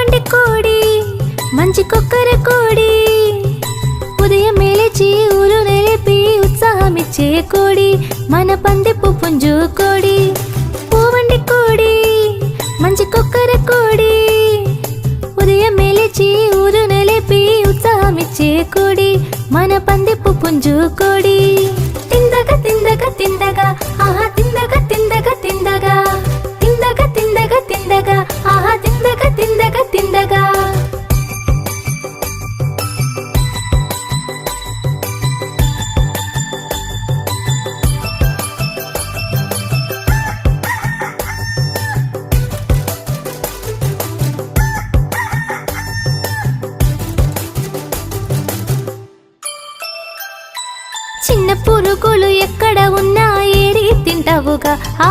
పూవంటి కోడి మంచి కొక్కర కోడి ఉదయం లేచి ఊరు నిలిపి ఉత్సాహమిచ్చే కోడి మన పందిపు పుంజు కోడి పూవంటి కోడి మంచి కొక్కర కోడి ఉదయం లేచి ఊరు నిలిపి ఉత్సాహమిచ్చే కోడి మన పందిపు పుంజు కోడి తిందగా తిందగా తిందగా ఆహా తిందగా తిందగా తిందగా తిందగా తిందగా తిందగా ఆహా తిందగా తిందగా తిందగా చిన్న పురుగులు ఎక్కడ ఉన్నా ఏరి తింటావుగా ఆ